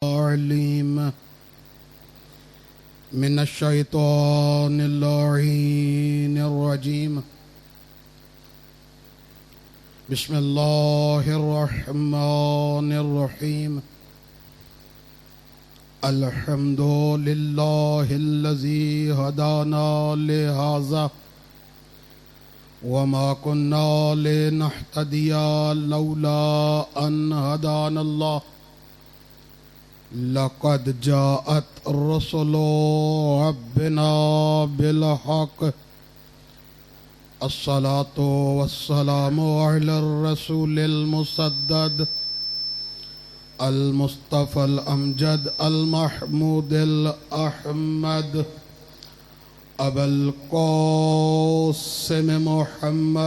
عليم من الشيطان اللعين الرجيم. بسم الله الرحمن الرحيم. الحمد لله الذي هدانا لهذا وما كنا لنهتدي لولا أن هدانا الله. لقد جاءت رسل ربنا بالحق. الصلاة والسلام على الرسول المسدد المصطفى الأمجد المحمود الأحمد أبا القاسم محمد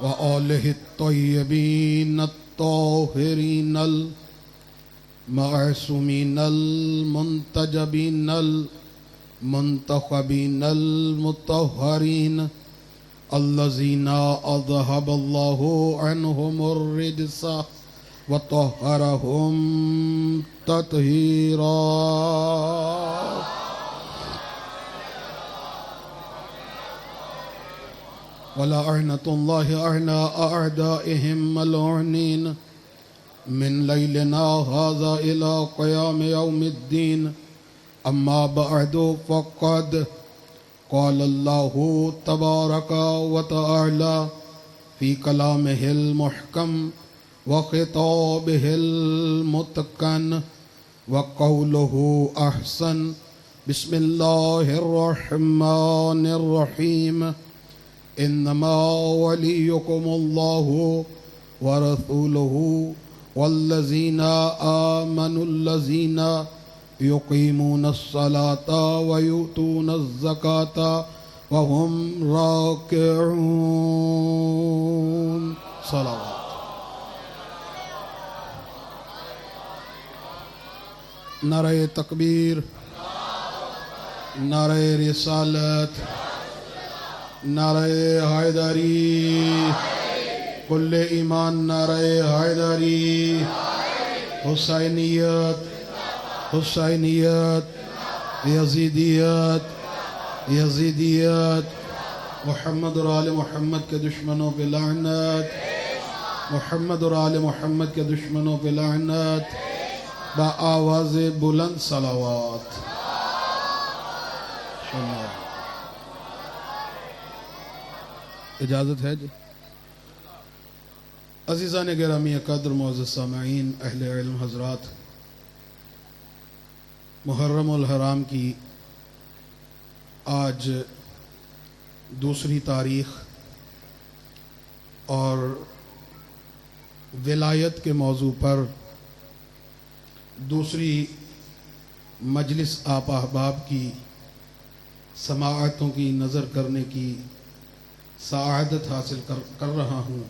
وآله الطيبين الطاهرين المعصومين المنتجبين المنتخبين المطهرين الذين أذهب الله عنهم الرجس وطهرهم تطهيرا. ولعنة الله على أعدائهم ملعنين من ليلنا هذا إلى قيام يوم الدين. أما بعد فقد قال الله تبارك وتعالى في كلامه المحكم وخطابه المتقن وقوله أحسن. بسم الله الرحمن الرحيم. إنما وليكم الله ورسوله والذين آمنوا الذين يقيمون الصلاة ويؤتون الزكاة وهم راكعون. صلوات. نعرہ تکبیر، نعرہ رسالت، نعرہ حیدری، کل ایمان نعرہ حیدری، حسینیت، حسینیت، یزیدیت، یزیدیت، محمد اور آل محمد کے دشمنوں پہ لعنت، محمد اور آل محمد کے دشمنوں پہ لعنت. با آواز بلند صلوات. اجازت ہے جی؟ عزیزان گرامی قدر، معزز سامعین، اہل علم حضرات، محرم الحرام کی آج دوسری تاریخ اور ولایت کے موضوع پر دوسری مجلس آپ احباب کی سماعتوں کی نظر کرنے کی سعادت حاصل کر رہا ہوں.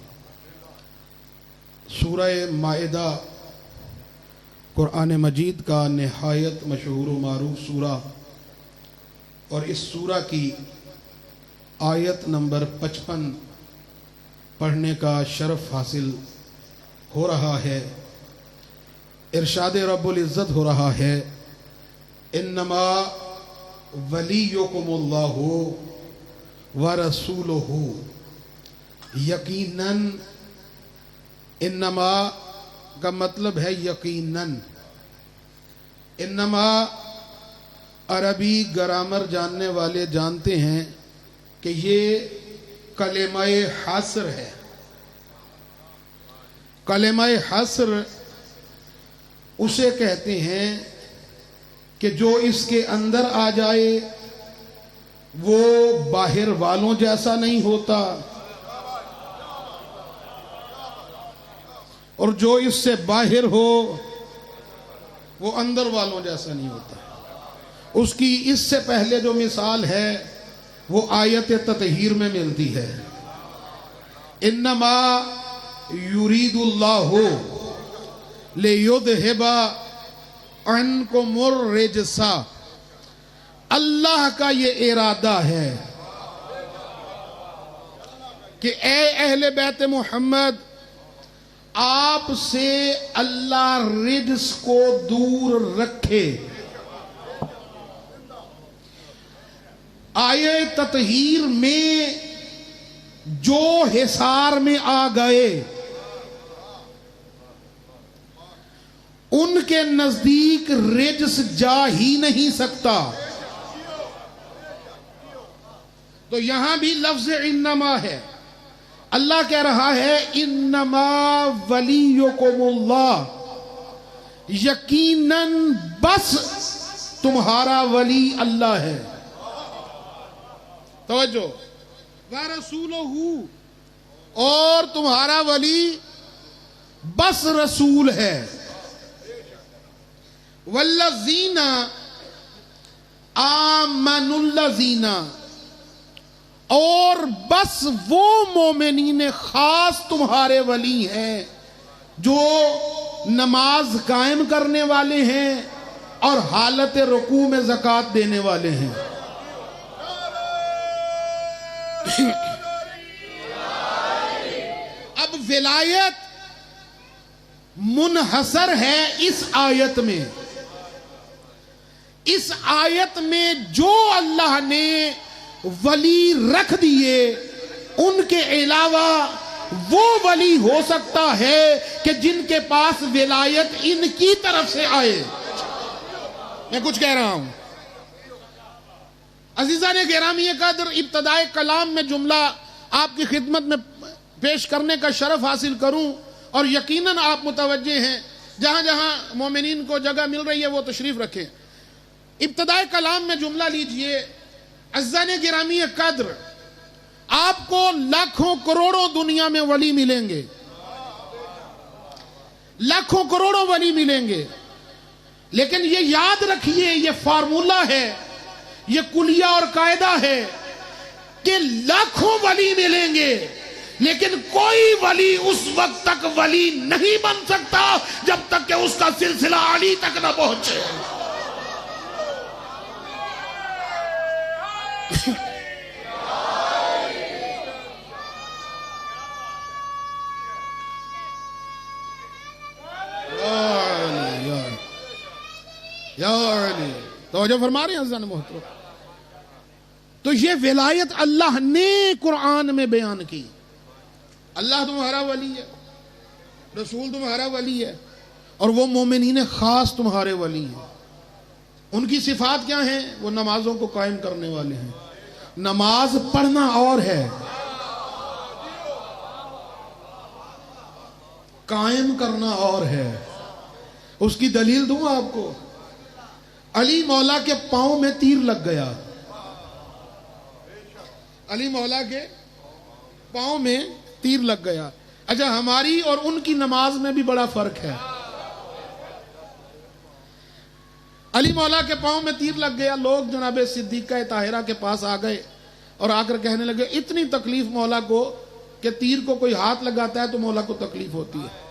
سورہ مائدہ قرآن مجید کا نہایت مشہور و معروف سورہ، اور اس سورہ کی آیت نمبر 55 پڑھنے کا شرف حاصل ہو رہا ہے. ارشاد رب العزت ہو رہا ہے، انما ولیکم اللہ ورسولہ. یقیناً، انما کا مطلب ہے یقیناً. انما عربی گرامر جاننے والے جانتے ہیں کہ یہ کلمہ حصر ہے. کلمہ حصر اسے کہتے ہیں کہ جو اس کے اندر آ جائے وہ باہر والوں جیسا نہیں ہوتا، اور جو اس سے باہر ہو وہ اندر والوں جیسا نہیں ہوتا. اس کی اس سے پہلے جو مثال ہے وہ آیت تطہیر میں ملتی ہے. انما یرید اللہ لیذھب عنکم الرجس. اللہ کا یہ ارادہ ہے کہ اے اہل بیت محمد، آپ سے اللہ رجس کو دور رکھے۔ آیے تطہیر میں جو حصار میں آ گئے ان کے نزدیک رجس جا ہی نہیں سکتا۔ تو یہاں بھی لفظ انما ہے، اللہ کہہ رہا ہے انما ولیکم اللہ، یقیناً بس تمہارا ولی اللہ ہے۔ توجہ، وَرَسُولُهُ، اور تمہارا ولی بس رسول ہے۔ وَالَّذِينَ آمَنُوا الَّذِينَ، اور بس وہ مومنین خاص تمہارے ولی ہیں جو نماز قائم کرنے والے ہیں اور حالت رکوع میں زکوٰۃ دینے والے ہیں۔ اب ولایت منحصر ہے اس آیت میں۔ اس آیت میں جو اللہ نے ولی رکھ دیے ان کے علاوہ وہ ولی ہو سکتا ہے کہ جن کے پاس ولایت ان کی طرف سے آئے۔ میں کچھ کہہ رہا ہوں عزیزان گرامی قدر، ابتدائے کلام میں جملہ آپ کی خدمت میں پیش کرنے کا شرف حاصل کروں، اور یقیناً آپ متوجہ ہیں جہاں جہاں مومنین کو جگہ مل رہی ہے وہ تشریف رکھیں۔ ابتدائے کلام میں جملہ لیجئے، عزیزان گرامی قدر، آپ کو لاکھوں کروڑوں دنیا میں ولی ملیں گے، لاکھوں کروڑوں ولی ملیں گے، لیکن یہ یاد رکھیے، یہ فارمولہ ہے، یہ کلیہ اور قاعدہ ہے کہ لاکھوں ولی ملیں گے لیکن کوئی ولی اس وقت تک ولی نہیں بن سکتا جب تک کہ اس کا سلسلہ علی تک نہ پہنچے۔ یا علی، توجہ فرما رہے ہیں عزیزان محترم۔ تو یہ ولایت اللہ نے قرآن میں بیان کی۔ اللہ تمہارا ولی ہے، رسول تمہارا ولی ہے، اور وہ مومنین خاص تمہارے ولی ہیں۔ ان کی صفات کیا ہیں؟ وہ نمازوں کو قائم کرنے والے ہیں۔ نماز پڑھنا اور ہے، قائم کرنا اور ہے۔ اس کی دلیل دوں آپ کو، علی مولا کے پاؤں میں تیر لگ گیا، علی مولا کے پاؤں میں تیر لگ گیا۔ اچھا، ہماری اور ان کی نماز میں بھی بڑا فرق ہے۔ علی مولا کے پاؤں میں تیر لگ گیا، لوگ جناب صدیقہ طاہرہ کے پاس آ گئے اور آ کر کہنے لگے اتنی تکلیف مولا کو کہ تیر کو کوئی ہاتھ لگاتا ہے تو مولا کو تکلیف ہوتی ہے۔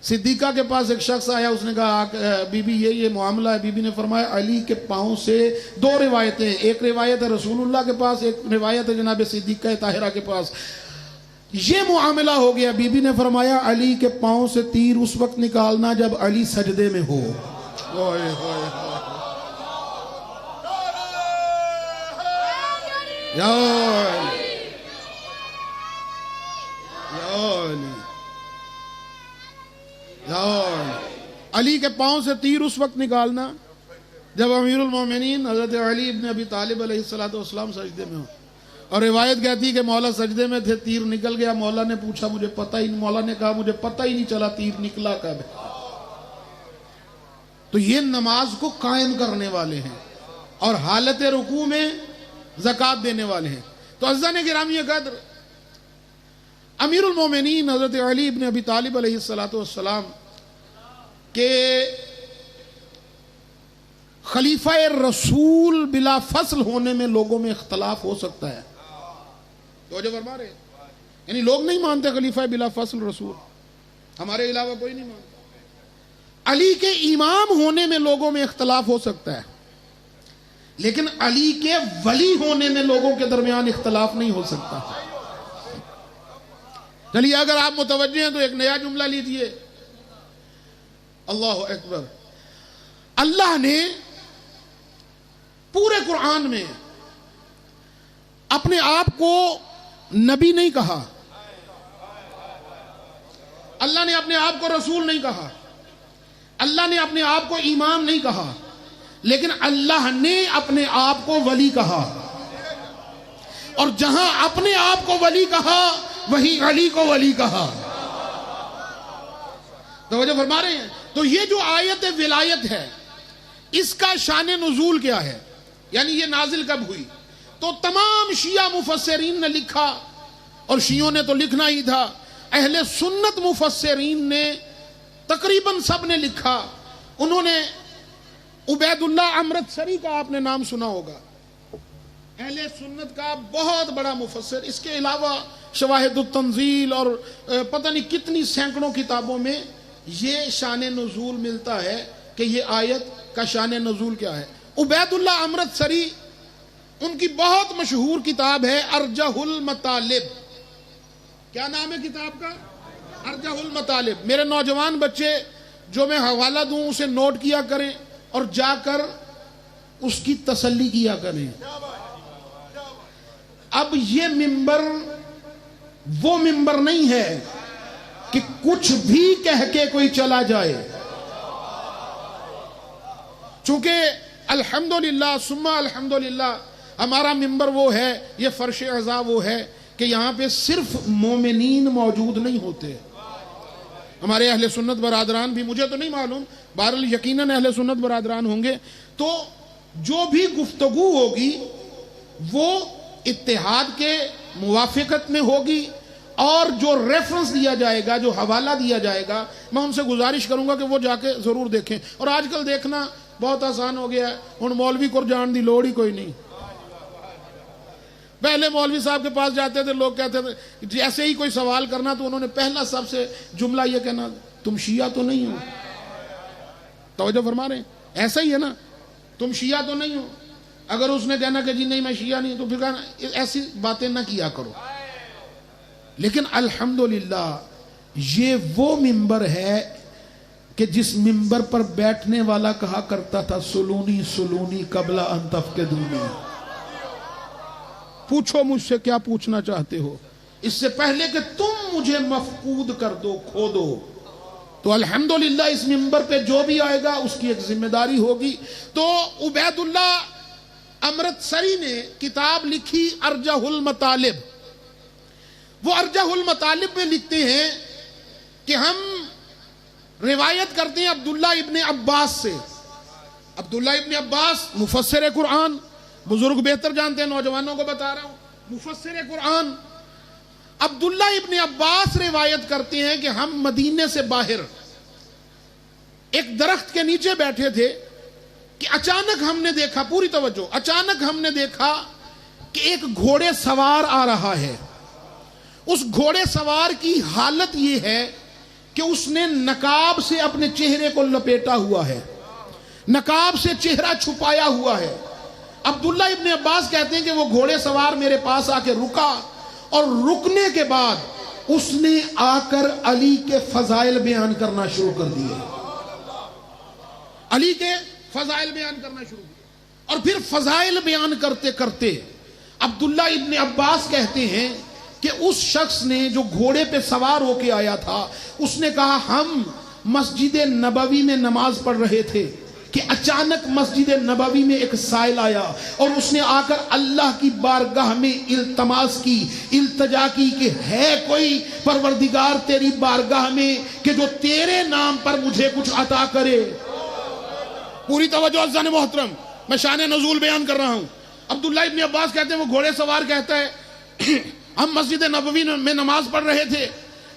صدیقہ کے پاس ایک شخص آیا، اس نے کہا بی بی یہ معاملہ ہے۔ بی بی نے فرمایا علی کے پاؤں سے دو روایتیں ہیں، ایک روایت ہے رسول اللہ کے پاس، ایک روایت ہے جناب صدیقہ طاہرہ کے پاس، یہ معاملہ ہو گیا۔ بی بی نے فرمایا علی کے پاؤں سے تیر اس وقت نکالنا جب علی سجدے میں ہو۔ یا علی، یا علی، علی کے پاؤں سے تیر اس وقت نکالنا جب امیر المومنین حضرت علی ابن ابی طالب علیہ السلام سجدے میں ہو۔ اور روایت کہتی کہ مولا سجدے میں تھے، تیر نکل گیا، مولا نے پوچھا مجھے پتہ ہی نہیں، مولا نے کہا مجھے پتہ ہی نہیں چلا تیر نکلا کب ہے۔ تو یہ نماز کو قائم کرنے والے ہیں اور حالت رکوع میں زکوٰۃ دینے والے ہیں۔ تو عزیزان گرامی قدر، امیر المومنین حضرت علی ابن ابی طالب علیہ السلام کہ خلیفہ رسول بلا فصل ہونے میں لوگوں میں اختلاف ہو سکتا ہے۔ توجہ فرما رہے ہیں، یعنی لوگ نہیں مانتے خلیفہ بلا فصل رسول، ہمارے علاوہ کوئی نہیں مانتا۔ علی کے امام ہونے میں لوگوں میں اختلاف ہو سکتا ہے، لیکن علی کے ولی ہونے میں لوگوں کے درمیان اختلاف نہیں ہو سکتا۔ چلیے اگر آپ متوجہ ہیں تو ایک نیا جملہ لیجئے. اللہ اکبر. اللہ نے پورے قرآن میں اپنے آپ کو نبی نہیں کہا, اللہ نے اپنے آپ کو رسول نہیں کہا, اللہ نے اپنے آپ کو امام نہیں کہا, لیکن اللہ نے اپنے آپ کو ولی کہا. اور جہاں اپنے آپ کو ولی کہا وہیں علی کو ولی کہا. توجہ فرما رہے ہیں؟ تو یہ جو آیت ولایت ہے اس کا شان نزول کیا ہے, یعنی یہ نازل کب ہوئی؟ تو تمام شیعہ مفسرین نے لکھا, اور شیعوں نے تو لکھنا ہی تھا, اہل سنت مفسرین نے تقریباً سب نے لکھا. انہوں نے عبید اللہ امرتسری کا آپ نے نام سنا ہوگا, اہل سنت کا بہت بڑا مفسر. اس کے علاوہ شواہد التنزیل اور پتہ نہیں کتنی سینکڑوں کتابوں میں یہ شان نزول ملتا ہے کہ یہ آیت کا شان نزول کیا ہے. عبید اللہ امرتسری, ان کی بہت مشہور کتاب ہے ارجح المطالب. کیا نام ہے کتاب کا؟ ارجح المطالب. میرے نوجوان بچے جو میں حوالہ دوں اسے نوٹ کیا کریں اور جا کر اس کی تسلی کیا کریں. اب یہ ممبر وہ ممبر نہیں ہے کہ کچھ بھی کہہ کے کوئی چلا جائے. چونکہ الحمدللہ ثم الحمدللہ ہمارا ممبر وہ ہے, یہ فرش اعضاء وہ ہے کہ یہاں پہ صرف مومنین موجود نہیں ہوتے. ہمارے اہل سنت برادران بھی, مجھے تو نہیں معلوم, بہرحال یقیناً اہل سنت برادران ہوں گے. تو جو بھی گفتگو ہوگی وہ اتحاد کے موافقت میں ہوگی, اور جو ریفرنس دیا جائے گا, جو حوالہ دیا جائے گا, میں ان سے گزارش کروں گا کہ وہ جا کے ضرور دیکھیں. اور آج کل دیکھنا بہت آسان ہو گیا ہے, ان مولوی کو جان دی لوڑ ہی کوئی نہیں. پہلے مولوی صاحب کے پاس جاتے تھے, لوگ کہتے تھے جیسے ہی کوئی سوال کرنا تو انہوں نے پہلا سب سے جملہ یہ کہنا, تم شیعہ تو نہیں ہو. توجہ فرما رہے ہیں؟ ایسا ہی ہے نا, تم شیعہ تو نہیں ہو. اگر اس نے کہنا کہ جی نہیں میں شیعہ نہیں, تو پھر کہنا ایسی باتیں نہ کیا کرو. لیکن الحمدللہ یہ وہ ممبر ہے کہ جس ممبر پر بیٹھنے والا کہا کرتا تھا سلونی سلونی قبل ان تفقدونی. پوچھو مجھ سے کیا پوچھنا چاہتے ہو, اس سے پہلے کہ تم مجھے مفقود کر دو, کھو دو. تو الحمدللہ اس ممبر پہ جو بھی آئے گا اس کی ایک ذمہ داری ہوگی. تو عبید اللہ امرتسری نے کتاب لکھی ارجح المطالب. وہ ارجح المطالب میں لکھتے ہیں کہ ہم روایت کرتے ہیں عبداللہ ابن عباس سے. عبداللہ ابن عباس مفسر قرآن, بزرگ بہتر جانتے ہیں, نوجوانوں کو بتا رہا ہوں, مفسر قرآن. عبداللہ ابن عباس روایت کرتے ہیں کہ ہم مدینے سے باہر ایک درخت کے نیچے بیٹھے تھے کہ اچانک ہم نے دیکھا, پوری توجہ, اچانک ہم نے دیکھا کہ ایک گھوڑے سوار آ رہا ہے. اس گھوڑے سوار کی حالت یہ ہے کہ اس نے نقاب سے اپنے چہرے کو لپیٹا ہوا ہے, نقاب سے چہرہ چھپایا ہوا ہے. عبداللہ ابن عباس کہتے ہیں کہ وہ گھوڑے سوار میرے پاس آ کے رکا, اور رکنے کے بعد اس نے آ کر علی کے فضائل بیان کرنا شروع کر دیے. علی کے فضائل بیان کرنا شروع کیا, اور پھر فضائل بیان کرتے کرتے عبداللہ ابن عباس کہتے ہیں کہ اس شخص نے جو گھوڑے پہ سوار ہو کے آیا تھا, اس نے کہا ہم مسجد نبوی میں نماز پڑھ رہے تھے کہ اچانک مسجد نبوی میں ایک سائل آیا, اور اس نے آ کر اللہ کی بارگاہ میں التماس کی, التجا کی کہ ہے کوئی پروردگار تیری بارگاہ میں کہ جو تیرے نام پر مجھے کچھ عطا کرے. پوری توجہ عزیزان محترم, میں شان نزول بیان کر رہا ہوں. عبداللہ ابن عباس کہتے ہیں وہ گھوڑے سوار کہتا ہے ہم مسجد نبوی میں نماز پڑھ رہے تھے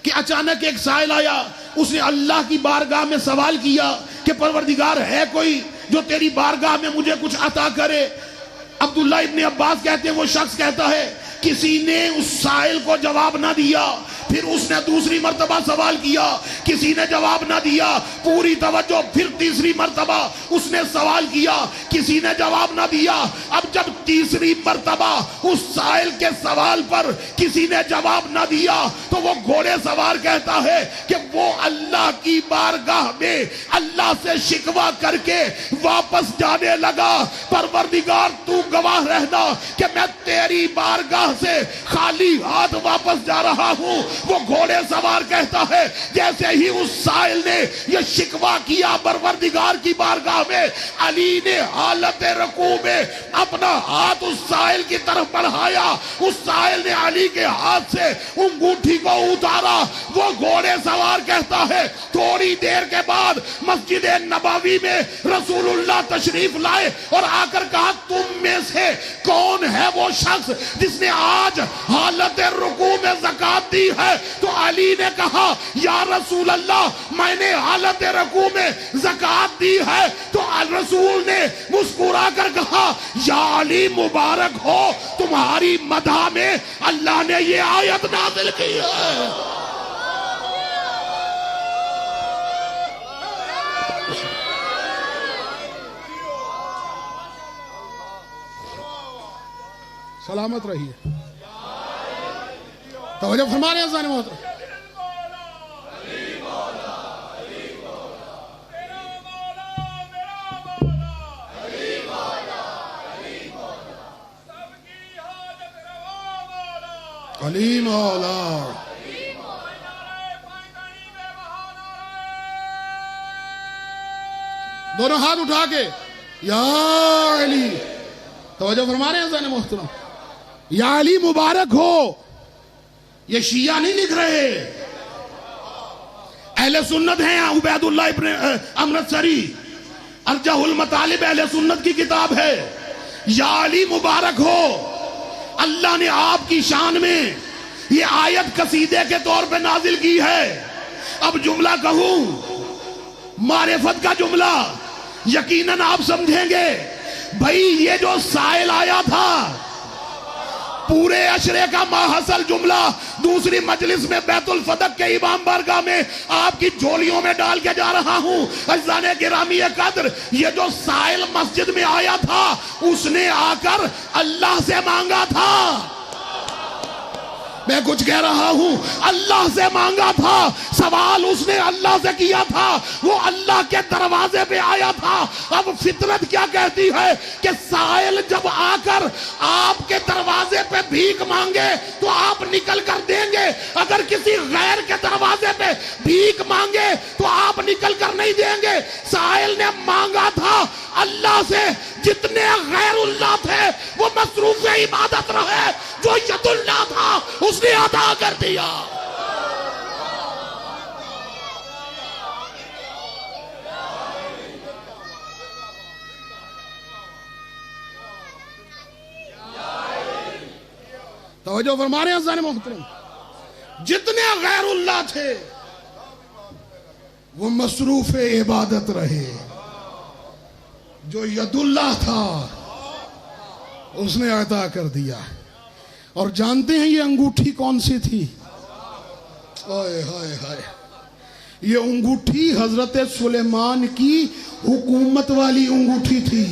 کہ اچانک ایک سائل آیا, اس نے اللہ کی بارگاہ میں سوال کیا کہ پروردگار ہے کوئی جو تیری بارگاہ میں مجھے کچھ عطا کرے. عبداللہ ابن عباس کہتے ہیں وہ شخص کہتا ہے کسی نے اس سائل کو جواب نہ دیا, پھر اس نے دوسری مرتبہ سوال کیا، کسی نے جواب نہ دیا، پوری توجہ، پھر تیسری مرتبہ اس نے سوال کیا، کسی نے جواب نہ دیا۔ اب جب تیسری مرتبہ اس سائل کے سوال پر کسی نے جواب نہ دیا تو وہ گھوڑے سوار کہتا ہے کہ وہ اللہ کی بارگاہ میں اللہ سے شکوہ کر کے واپس جانے لگا، پروردگار تو گواہ رہنا کہ میں تیری بارگاہ سے خالی ہاتھ واپس جا رہا ہوں۔ وہ گھوڑے سوار کہتا ہے جیسے ہی اس سائل نے یہ شکوہ کیا پروردگار کی بارگاہ میں، علی نے حالت رکوع میں اپنا ہاتھ اس سائل کی طرف بڑھایا، اس سائل نے علی کے ہاتھ سے انگوٹھی کو اتارا۔ وہ گھوڑے سوار کہتا ہے تھوڑی دیر کے بعد مسجد نبوی میں رسول اللہ تشریف لائے اور آ کر کہا تم میں سے کون ہے وہ شخص جس نے آج حالت رکوع میں زکوٰۃ دی ہے؟ تو علی نے کہا یا رسول اللہ میں نے حالت رکوع میں زکوٰۃ دی ہے۔ تو رسول نے مسکرا کر کہا یا علی مبارک ہو، تمہاری مدح میں اللہ نے یہ آیت نازل کی ہے۔ سلامت رہیے، توجہ فرما رہے ہیں عزیزان محترم۔ علی مولا، دونوں ہاتھ اٹھا کے یا علی، توجہ فرما رہے ہیں عزیزان محترم، یا علی مبارک ہو۔ یہ شیعہ نہیں لکھ رہے، اہل سنت ہیں، عبید اللہ ابن امرتسری، ارجح المطالب اہل سنت کی کتاب ہے۔ یا علی مبارک ہو، اللہ نے آپ کی شان میں یہ آیت قصیدے کے طور پہ نازل کی ہے۔ اب جملہ کہوں، معرفت کا جملہ، یقیناً آپ سمجھیں گے بھائی یہ جو سائل آیا تھا، پورے عشرے کا ماحصل جملہ دوسری مجلس میں بیت الفتح کے امام بارگاہ میں آپ کی جھولیوں میں ڈال کے جا رہا ہوں۔ عزیزان گرامی قدر، یہ جو سائل مسجد میں آیا تھا اس نے آ کر اللہ سے مانگا تھا۔ میں کچھ کہہ رہا ہوں، اللہ سے مانگا تھا، سوال اس نے اللہ سے کیا تھا، وہ اللہ کے دروازے پہ آیا تھا۔ اب فطرت کیا کہتی ہے کہ سائل جب آ کر آپ کے دروازے پہ بھیک مانگے تو آپ نکل کر دیں گے، اگر کسی غیر کے دروازے پہ بھیک مانگے تو آپ نکل کر نہیں دیں گے۔ سائل نے مانگا تھا اللہ سے، جتنے غیر اللہ تھے وہ مصروف عبادت رہے، جو ید اللہ تھا اس نے عطا کر دیا۔ توجہ فرما رہے ہیں عزیزان محترم، جتنے غیر اللہ تھے وہ مصروف عبادت رہے، جو ید اللہ تھا اس نے عطا کر دیا۔ اور جانتے ہیں یہ انگوٹھی کون سی تھی؟ ہائے ہائے ہائے، یہ انگوٹھی حضرت سلیمان کی حکومت والی انگوٹھی تھی۔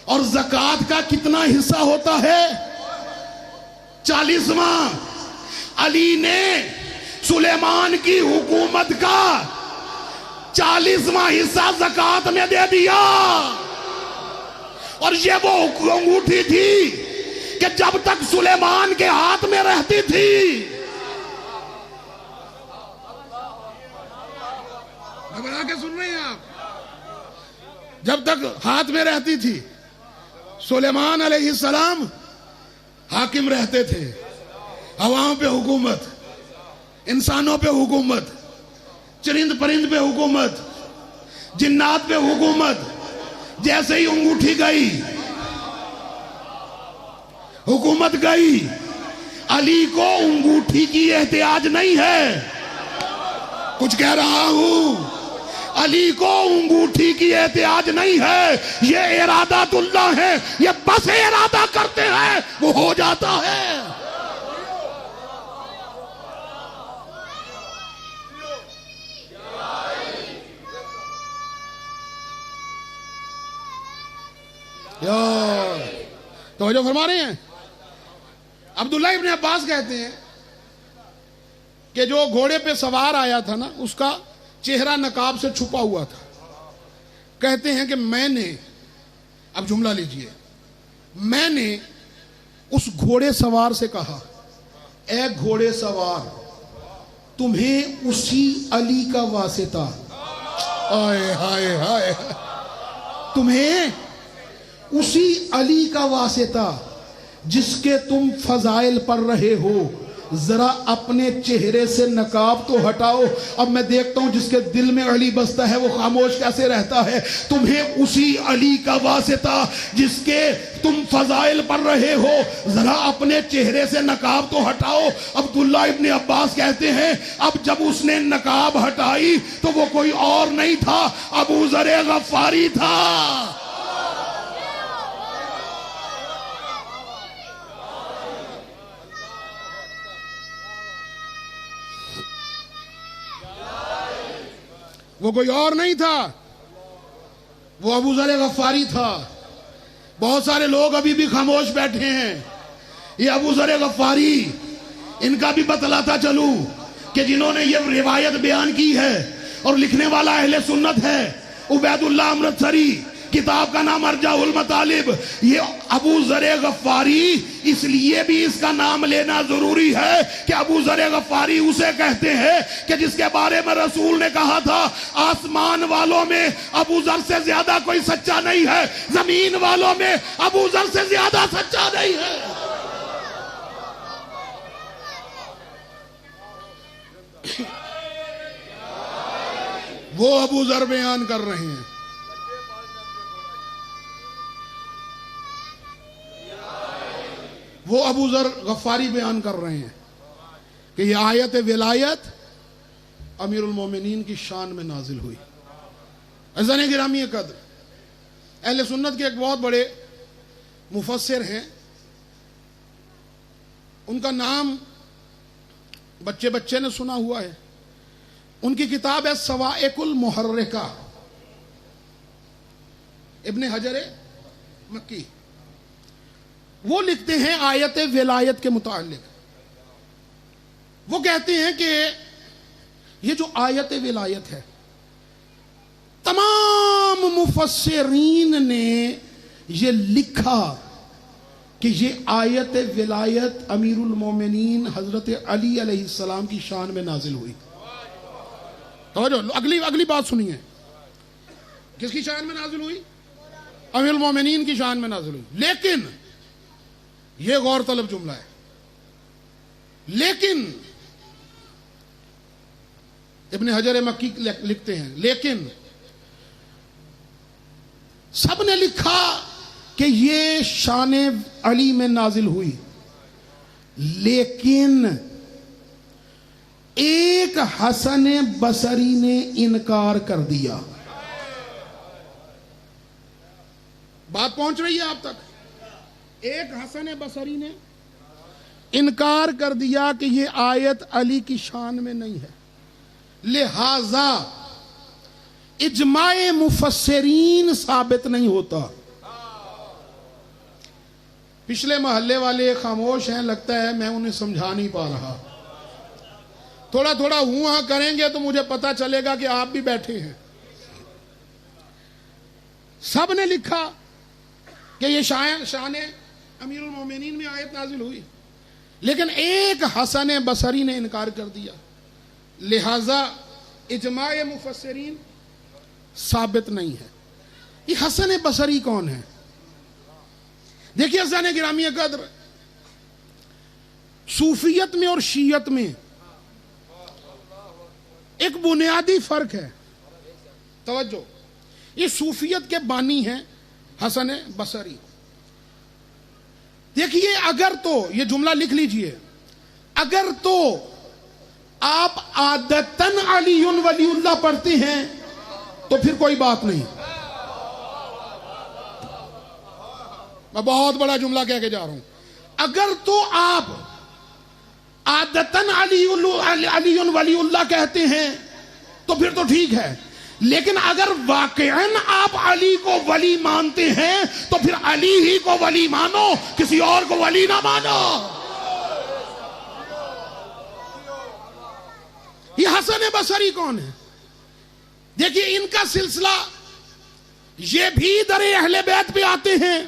اور زکوٰۃ کا کتنا حصہ ہوتا ہے؟ 40واں۔ علی نے سلیمان کی حکومت کا 40واں حصہ زکوٰۃ میں دے دیا۔ اور یہ وہ انگوٹھی تھی کہ جب تک سلیمان کے ہاتھ میں رہتی تھی، گھبرا کے سن رہے ہیں آپ، جب تک ہاتھ میں رہتی تھی سلیمان علیہ السلام حاکم رہتے تھے، ہواؤں پہ حکومت، انسانوں پہ حکومت، چرند پرند پہ حکومت، جنات پہ حکومت۔ جیسے ہی انگوٹھی گئی، حکومت گئی، علی کو انگوٹھی کی احتیاج نہیں ہے۔ کچھ کہہ رہا ہوں، علی کو انگوٹھی کی احتیاج نہیں ہے، یہ ارادات اللہ ہے، یہ بس ارادہ کرتے ہیں وہ ہو جاتا ہے۔ توجہ فرما رہے ہیں؟ عبداللہ ابن عباس کہتے ہیں کہ جو گھوڑے پہ سوار آیا تھا نا، اس کا چہرہ نقاب سے چھپا ہوا تھا. کہتے ہیں کہ میں نے، اب جملہ لیجئے، میں نے اس گھوڑے سوار سے کہا، اے گھوڑے سوار، تمہیں اسی علی کا واسطہ، آئے ہائے ہائے، تمہیں اسی علی کا واسطہ جس کے تم فضائل پڑھ رہے ہو، ذرا اپنے چہرے سے نقاب تو ہٹاؤ. اب میں دیکھتا ہوں جس کے دل میں علی بستا ہے وہ خاموش کیسے رہتا ہے. تمہیں اسی علی کا واسطہ جس کے تم فضائل پڑھ رہے ہو، ذرا اپنے چہرے سے نقاب تو ہٹاؤ. عبداللہ ابن عباس کہتے ہیں اب جب اس نے نقاب ہٹائی تو وہ کوئی اور نہیں تھا، ابو ذر غفاری تھا. وہ کوئی اور نہیں تھا، وہ ابو ذر غفاری تھا. بہت سارے لوگ ابھی بھی خاموش بیٹھے ہیں. یہ ابو ذر غفاری، ان کا بھی بتلاتا چلوں کہ جنہوں نے یہ روایت بیان کی ہے اور لکھنے والا اہل سنت ہے عبید اللہ امرتسری، کتاب کا نام ارجاء المطالب. یہ ابو ذر غفاری، اس لیے بھی اس کا نام لینا ضروری ہے کہ ابو ذر غفاری اسے کہتے ہیں کہ جس کے بارے میں رسول نے کہا تھا آسمان والوں میں ابو ذر سے زیادہ کوئی سچا نہیں ہے، زمین والوں میں ابو ذر سے زیادہ سچا نہیں ہے. وہ ابو ذر بیان کر رہے ہیں. وہ ابو ذر غفاری بیان کر رہے ہیں کہ یہ آیت ولایت امیر المومنین کی شان میں نازل ہوئی. عزیزان گرامی قدر، اہل سنت کے ایک بہت بڑے مفسر ہیں، ان کا نام بچے نے سنا ہوا ہے. ان کی کتاب ہے صواعق المحرکہ، ابن حجر مکی. وہ لکھتے ہیں آیت ولایت کے متعلق. وہ کہتے ہیں کہ یہ جو آیت ولایت ہے، تمام مفسرین نے یہ لکھا کہ یہ آیت ولایت امیر المومنین حضرت علی علیہ السلام کی شان میں نازل ہوئی. توجہ، اگلی بات سنیے. کس کی شان میں نازل ہوئی؟ امیر المومنین کی شان میں نازل ہوئی. لیکن یہ غور طلب جملہ ہے، لیکن ابن حجر مکی لکھتے ہیں لیکن سب نے لکھا کہ یہ شان علی میں نازل ہوئی، لیکن ایک حسن بصری نے انکار کر دیا. بات پہنچ رہی ہے آپ تک؟ ایک حسن بصری نے انکار کر دیا کہ یہ آیت علی کی شان میں نہیں ہے، لہذا اجماع مفسرین ثابت نہیں ہوتا. پچھلے محلے والے خاموش ہیں، لگتا ہے میں انہیں سمجھا نہیں پا رہا. تھوڑا تھوڑا ہاں کریں گے تو مجھے پتا چلے گا کہ آپ بھی بیٹھے ہیں. سب نے لکھا کہ یہ شان امیر المومنین میں آیت نازل ہوئی، لیکن ایک حسن بصری نے انکار کر دیا، لہذا اجماع مفسرین ثابت نہیں ہے. یہ حسن بصری کون ہے؟ دیکھیے عزیزان گرامی قدر، صوفیت میں اور شیعت میں ایک بنیادی فرق ہے. توجہ، یہ صوفیت کے بانی ہیں حسن بصری. دیکھیے، اگر تو یہ جملہ لکھ لیجئے، اگر تو آپ عادتاً علی ولی اللہ پڑھتے ہیں تو پھر کوئی بات نہیں. میں بہت بڑا جملہ کہہ کے جا رہا ہوں. اگر تو آپ عادتاً علی ولی اللہ کہتے ہیں تو پھر تو ٹھیک ہے، لیکن اگر واقعاً آپ علی کو ولی مانتے ہیں تو پھر علی ہی کو ولی مانو، کسی اور کو ولی نہ مانو۔ یہ حسن بصری کون ہے؟ دیکھیے ان کا سلسلہ، یہ بھی در اہل بیت پہ آتے ہیں،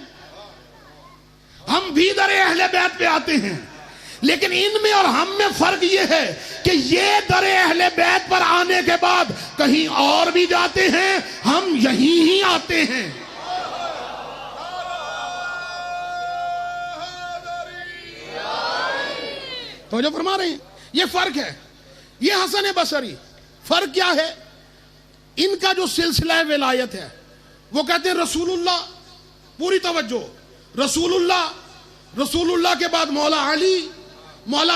ہم بھی در اہل بیت پہ آتے ہیں، لیکن ان میں اور ہم میں فرق یہ ہے کہ یہ در اہل بیت پر آنے کے بعد کہیں اور بھی جاتے ہیں، ہم یہیں ہی آتے ہیں۔ توجہ فرما رہے ہیں؟ یہ فرق ہے۔ یہ حسن بصری، فرق کیا ہے؟ ان کا جو سلسلہ ولایت ہے وہ کہتے ہیں رسول اللہ، پوری توجہ، رسول اللہ کے بعد مولا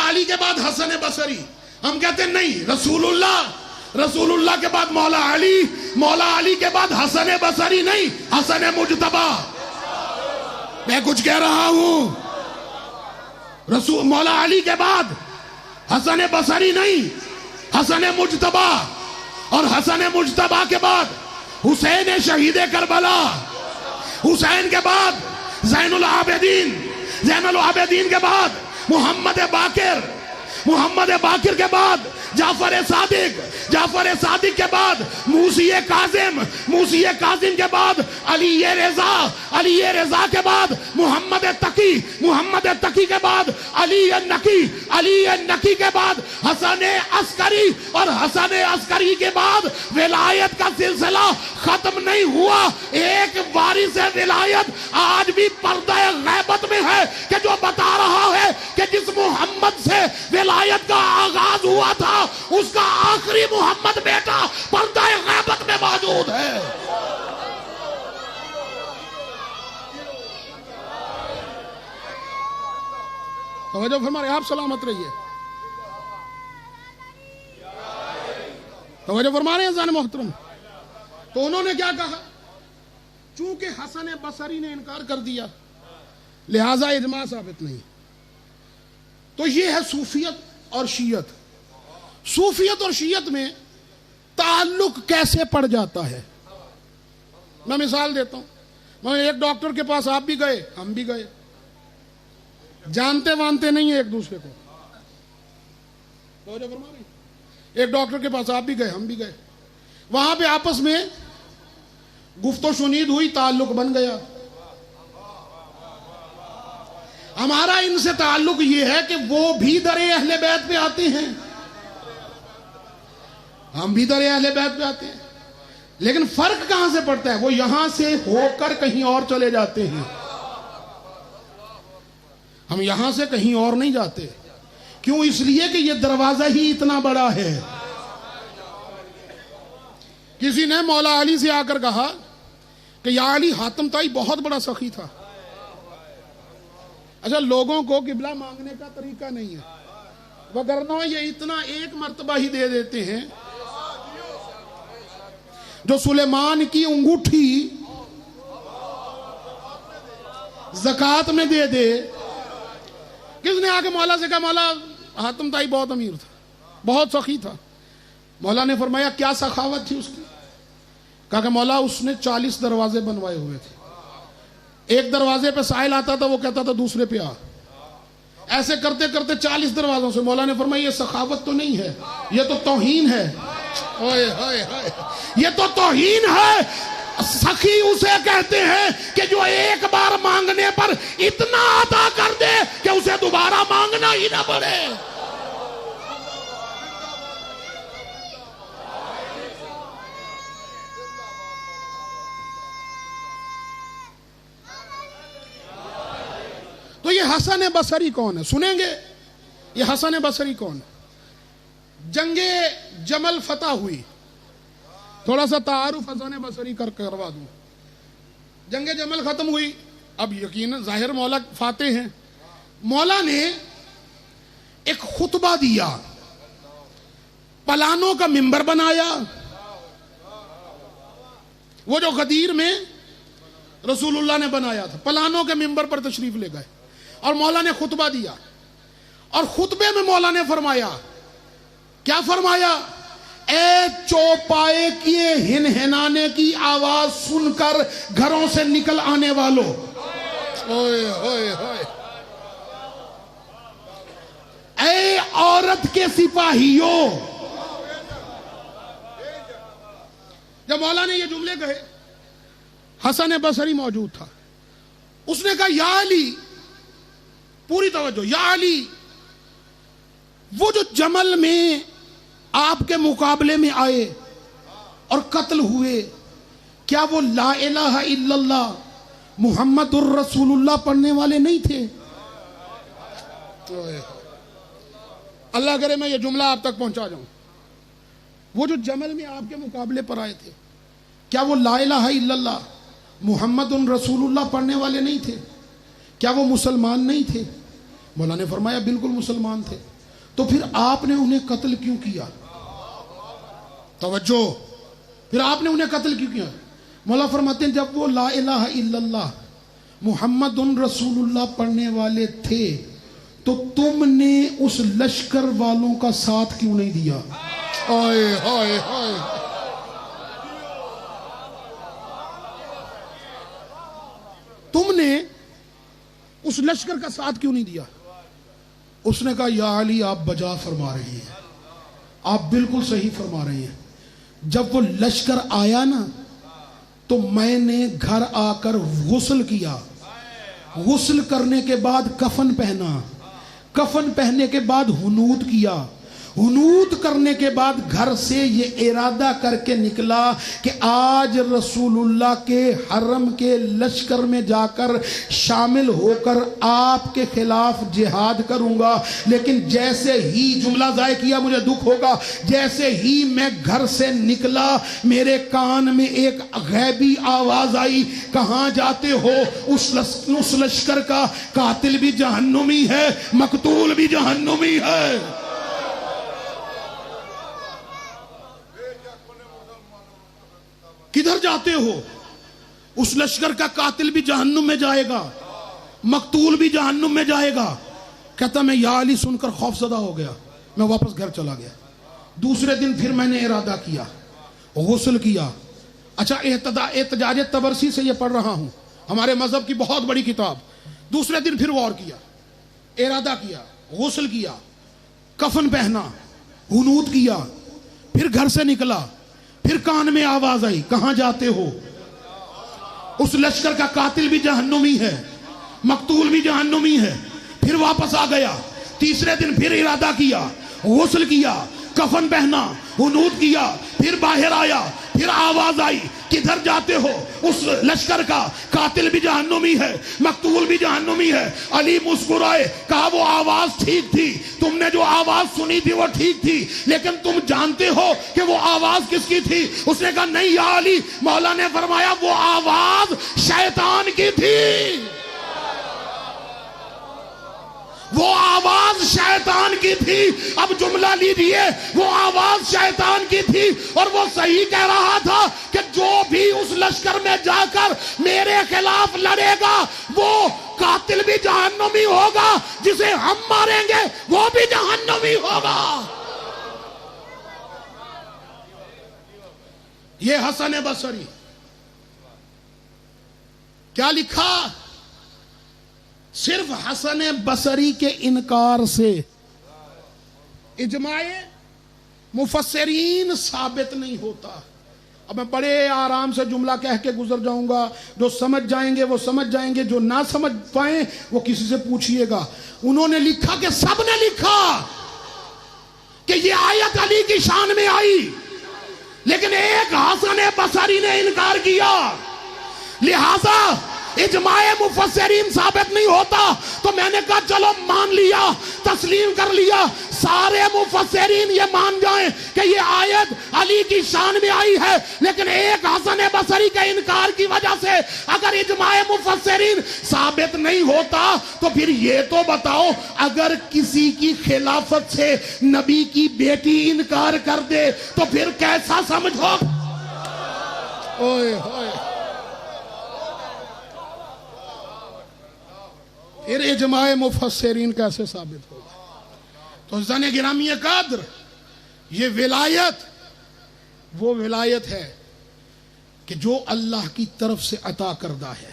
علی کے بعد حسن بصری۔ ہم کہتے ہیں نہیں، رسول اللہ کے بعد مولا علی کے بعد حسن بصری نہیں، حسن مجتبی۔ میں کچھ کہہ رہا ہوں، مولا علی کے بعد حسن بصری نہیں، حسن مجتبی، اور حسن مجتبی کے بعد حسین شہید کربلا، حسین کے بعد زین العابدین کے بعد محمد باقر کے بعد جعفر صادق کے بعد موسی کاظم کے بعد علی رضا کے بعد محمد تقی کے بعد علی النقی کے بعد حسن عسکری، اور حسن عسکری کے بعد ولایت کا سلسلہ ختم نہیں ہوا۔ ایک وارث ولایت آج بھی پردہ غیبت میں ہے کہ جو بتا رہا ہے کہ جس محمد سے ولایت کا آغاز ہوا تھا اس کا آخری محمد بیٹا پردہ غیبت میں موجود ہے۔ توجہ فرما رہے، آپ سلامت رہیے۔ توجہ فرما رہے ہیں زان محترم۔ تو انہوں نے کیا کہا؟ چونکہ حسن بصری نے انکار کر دیا لہذا اجماع ثابت نہیں۔ تو یہ ہے صوفیت اور شیعت۔ صوفیت اور شیعت میں تعلق کیسے پڑ جاتا ہے؟ میں مثال دیتا ہوں۔ میں ایک ڈاکٹر کے پاس آپ بھی گئے، ہم بھی گئے، جانتے وانتے نہیں ہیں ایک دوسرے کو۔ ایک ڈاکٹر کے پاس آپ بھی گئے، ہم بھی گئے، وہاں پہ آپس میں گفت و شنید ہوئی، تعلق بن گیا۔ ہمارا ان سے تعلق یہ ہے کہ وہ بھی در اہل بیت پہ آتے ہیں، ہم بھی در اہل بیت پہ آتے ہیں، لیکن فرق کہاں سے پڑتا ہے؟ وہ یہاں سے ہو کر کہیں اور چلے جاتے ہیں، ہم یہاں سے کہیں اور نہیں جاتے۔ کیوں؟ اس لیے کہ یہ دروازہ ہی اتنا بڑا ہے۔ کسی نے مولا علی سے آ کر کہا کہ یا علی، حاتم طائی بہت بڑا سخی تھا۔ اچھا، لوگوں کو قبلہ مانگنے کا طریقہ نہیں ہے، وگرنہ یہ اتنا ایک مرتبہ ہی دے دیتے ہیں۔ جو سلیمان کی انگوٹھی زکوٰۃ میں دے دے۔ کس نے آ کے مولا سے کہا مولا حاتم طائی بہت امیر تھا، بہت سخی تھا۔ مولا نے فرمایا کیا سخاوت تھی اس کی؟ کہا کہ مولا اس نے 40 دروازے بنوائے ہوئے تھے، ایک دروازے پہ سائل آتا تھا، وہ کہتا تھا دوسرے پہ آ، ایسے کرتے کرتے 40 دروازوں سے۔ مولا نے فرمایا یہ سخاوت تو نہیں ہے، یہ تو توہین ہے۔ یہ تو توہین ہے۔ سخی اسے کہتے ہیں کہ جو ایک بار مانگنے پر اتنا عطا کر دے کہ اسے دوبارہ مانگنا ہی نہ پڑے۔ تو یہ حسن بصری کون ہے؟ سنیں گے یہ حسن بصری کون ہے؟ جنگ جمل فتح ہوئی، تھوڑا سا تعارف حسن بصری کروا دوں۔ جنگ جمل ختم ہوئی، اب یقیناً ظاہر مولا فاتح ہیں۔ مولا نے ایک خطبہ دیا، پلانوں کا منبر بنایا، وہ جو غدیر میں رسول اللہ نے بنایا تھا، پلانوں کے منبر پر تشریف لے گئے اور مولا نے خطبہ دیا، اور خطبے میں مولا نے فرمایا، کیا فرمایا اے چوپائے کیے ہنہنانے کی آواز سن کر گھروں سے نکل آنے والوں، اے عورت کے سپاہیوں. جب مولا نے یہ جملے کہے، حسن بصری موجود تھا. اس نے کہا یا علی، پوری توجہ، یا علی، وہ جو جمل میں آپ کے مقابلے میں آئے اور قتل ہوئے، کیا وہ لا الہ الا اللہ محمد الرسول اللہ پڑھنے والے نہیں تھے؟ اللہ کرے میں یہ جملہ آپ تک پہنچا جاؤں. وہ جو جمل میں آپ کے مقابلے پر آئے تھے، کیا وہ لا الہ الا اللہ محمد رسول اللہ پڑھنے والے نہیں تھے؟ کیا وہ مسلمان نہیں تھے؟ مولا نے فرمایا بالکل مسلمان تھے. تو پھر آپ نے انہیں قتل کیوں کیا؟ توجہ، پھر آپ نے انہیں قتل کیوں کیا؟ مولا فرماتے ہیں جب وہ لا الہ الا اللہ محمد رسول اللہ پڑھنے والے تھے تو تم نے اس لشکر والوں کا ساتھ کیوں نہیں دیا؟ ہائے ہائے ہائے، تم نے اس لشکر کا ساتھ کیوں نہیں دیا؟ اس نے کہا یا علی آپ بجا فرما رہے ہیں، آپ بالکل صحیح فرما رہے ہیں. جب وہ لشکر آیا نا تو میں نے گھر آ کر غسل کیا، غسل کرنے کے بعد کفن پہنا، کفن پہننے کے بعد حنوط کیا، حنوط کرنے کے بعد گھر سے یہ ارادہ کر کے نکلا کہ آج رسول اللہ کے حرم کے لشکر میں جا کر شامل ہو کر آپ کے خلاف جہاد کروں گا. لیکن جیسے ہی جملہ ضائع کیا مجھے دکھ ہوگا، جیسے ہی میں گھر سے نکلا میرے کان میں ایک غیبی آواز آئی، کہاں جاتے ہو؟ اس لشکر کا قاتل بھی جہنمی ہے، مقتول بھی جہنمی ہے. کدھر جاتے ہو؟ اس لشکر کا قاتل بھی جہنم میں جائے گا، مقتول بھی جہنم میں جائے گا. کہتا میں یا علی سن کر خوف زدہ ہو گیا، میں واپس گھر چلا گیا. دوسرے دن پھر میں نے ارادہ کیا، غسل کیا. اچھا احتجاج طبرسی سے یہ پڑھ رہا ہوں، ہمارے مذہب کی بہت بڑی کتاب. دوسرے دن پھر غور کیا، ارادہ کیا، غسل کیا، کفن پہنا، حنوط کیا، پھر گھر سے نکلا. پھر کان میں آواز آئی، کہاں جاتے ہو؟ اس لشکر کا قاتل بھی جہنمی ہے، مقتول بھی جہنمی ہے. پھر واپس آ گیا. تیسرے دن پھر ارادہ کیا، غسل کیا، کفن پہنا، حنوط کیا، پھر باہر آیا. پھر آواز آئی، کدھر جاتے ہو؟ اس لشکر کا قاتل بھی جہنمی ہے، مقتول بھی جہنمی ہے. علی مسکرائے، کہا وہ آواز ٹھیک تھی، تم نے جو آواز سنی تھی وہ ٹھیک تھی، لیکن تم جانتے ہو کہ وہ آواز کس کی تھی؟ اس نے کہا نہیں یا علی. مولا نے فرمایا وہ آواز شیطان کی تھی، وہ آواز شیطان کی تھی. اب جملہ لیجئے، وہ آواز شیطان کی تھی اور وہ صحیح کہہ رہا تھا کہ جو بھی اس لشکر میں جا کر میرے خلاف لڑے گا وہ قاتل بھی جہنمی ہوگا، جسے ہم ماریں گے وہ بھی جہنمی ہوگا. یہ حسن بصری کیا لکھا؟ صرف حسن بصری کے انکار سے اجماع مفسرین ثابت نہیں ہوتا. اب میں بڑے آرام سے جملہ کہہ کے گزر جاؤں گا، جو سمجھ جائیں گے وہ سمجھ جائیں گے، جو نہ سمجھ پائیں وہ کسی سے پوچھئے گا. انہوں نے لکھا کہ سب نے لکھا کہ یہ آیت علی کی شان میں آئی، لیکن ایک حسن بصری نے انکار کیا، لہذا اجماع مفسرین ثابت نہیں ہوتا. تو میں نے کہا چلو مان لیا، تسلیم کر لیا، سارے مفسرین یہ مان جائیں کہ یہ آیت علی کی شان میں آئی ہے، لیکن ایک حسن بصری کے انکار کی وجہ سے اگر اجماع مفسرین ثابت نہیں ہوتا تو پھر یہ تو بتاؤ اگر کسی کی خلافت سے نبی کی بیٹی انکار کر دے تو پھر کیسا سمجھو؟ اوئے ہوئے، پھر اجماع مفسرین کیسے ثابت ہوگا؟ تو زن گرامی قدر، یہ ولایت وہ ولایت ہے کہ جو اللہ کی طرف سے عطا کردہ ہے.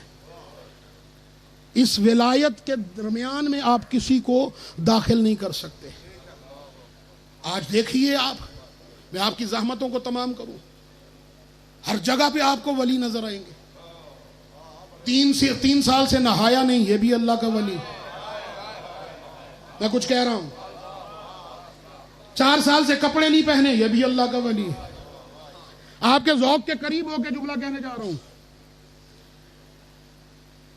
اس ولایت کے درمیان میں آپ کسی کو داخل نہیں کر سکتے. آج دیکھیے آپ، میں آپ کی زحمتوں کو تمام کروں، ہر جگہ پہ آپ کو ولی نظر آئیں گے. 3 سال سے نہایا نہیں، یہ بھی اللہ کا ولی. میں کچھ کہہ رہا ہوں. 4 سال سے کپڑے نہیں پہنے، یہ بھی اللہ کا ولی. آپ کے ذوق کے قریب ہو کے جملہ کہنے جا رہا ہوں.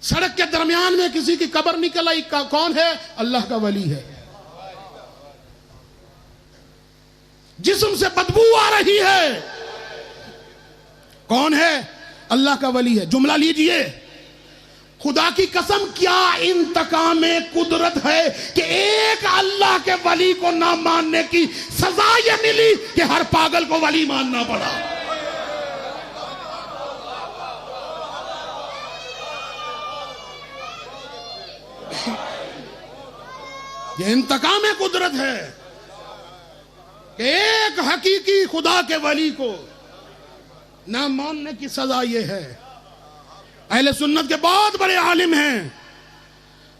سڑک کے درمیان میں کسی کی قبر نکل آئی، کون ہے؟ اللہ کا ولی ہے. جسم سے بدبو آ رہی ہے، کون ہے؟ اللہ کا ولی ہے. جملہ لیجئے، خدا کی قسم کیا انتقام قدرت ہے کہ ایک اللہ کے ولی کو نہ ماننے کی سزا یہ ملی کہ ہر پاگل کو ولی ماننا پڑا. یہ انتقام قدرت ہے کہ ایک حقیقی خدا کے ولی کو نہ ماننے کی سزا یہ ہے. اہل سنت کے بہت بڑے عالم ہیں،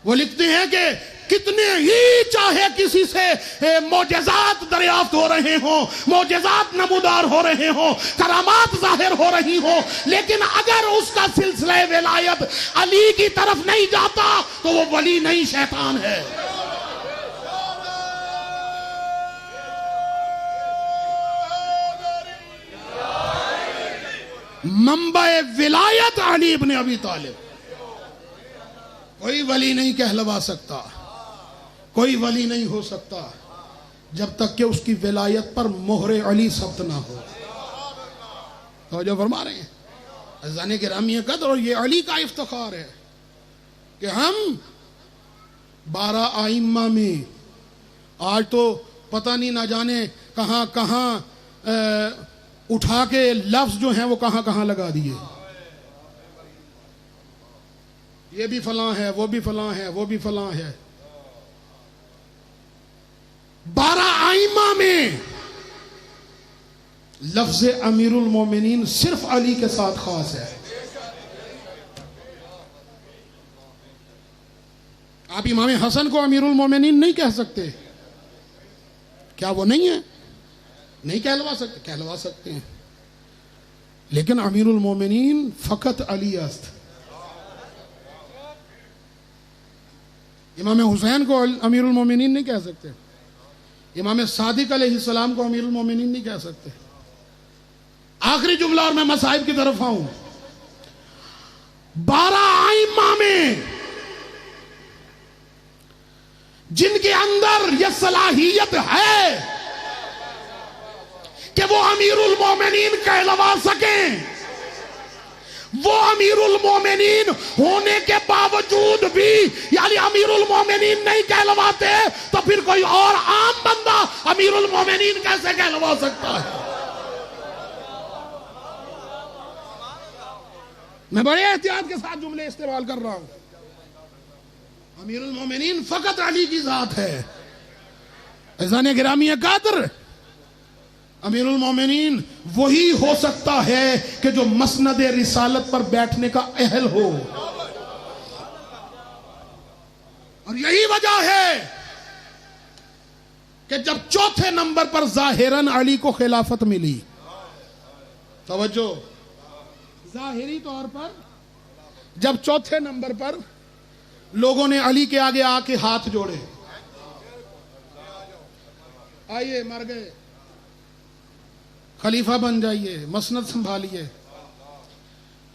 وہ لکھتے ہیں کہ کتنے ہی چاہے کسی سے معجزات دریافت ہو رہے ہوں، معجزات نمودار ہو رہے ہوں، کرامات ظاہر ہو رہی ہوں، لیکن اگر اس کا سلسلہ ولایت علی کی طرف نہیں جاتا تو وہ ولی نہیں، شیطان ہے. منبع ولایت علی ابن ابی طالب. کوئی ولی نہیں کہلوا سکتا، کوئی ولی نہیں ہو سکتا جب تک کہ اس کی ولایت پر مہر علی ثبت نہ ہو. توجہ فرما رہے ہیں عزیزان گرامی قدر. اور یہ علی کا افتخار ہے کہ ہم 12 ائمہ میں آج تو پتہ نہیں نہ جانے کہاں کہاں اٹھا کے لفظ جو ہیں وہ کہاں کہاں لگا دیے. یہ بھی فلاں ہے، وہ بھی فلاں ہے، وہ بھی فلاں ہے. 12 ائمہ میں لفظ امیر المومنین صرف علی کے ساتھ خاص ہے. آپ امام حسن کو امیر المومنین نہیں کہہ سکتے. کیا وہ نہیں ہے؟ نہیں کہلوا سکتے، کہلوا سکتے ہیں، لیکن امیر المومنین فقط علی است. امام حسین کو امیر المومنین نہیں کہہ سکتے، امام صادق علیہ السلام کو امیر المومنین نہیں کہہ سکتے. آخری جملہ اور میں مصائب کی طرف آؤں. 12 ائمہ میں جن کے اندر یہ صلاحیت ہے کہ وہ امیر المومنین کہلوا سکیں، وہ امیر المومنین ہونے کے باوجود بھی یعنی امیر المومنین نہیں کہلواتے تو پھر کوئی اور عام بندہ امیر المومنین کیسے کہلوا سکتا ہے؟ میں بڑے احتیاط کے ساتھ جملے استعمال کر رہا ہوں. امیر المومنین فقط علی کی ذات ہے. عزیزان گرامی قدر، امیر المومنین وہی ہو سکتا ہے کہ جو مسند رسالت پر بیٹھنے کا اہل ہو. اور یہی وجہ ہے کہ جب چوتھے نمبر پر ظاہراً علی کو خلافت ملی، توجہ، ظاہری طور پر جب چوتھے نمبر پر لوگوں نے علی کے آگے آ کے ہاتھ جوڑے، آئیے مر گئے، خلیفہ بن جائیے، مسند سنبھالیے.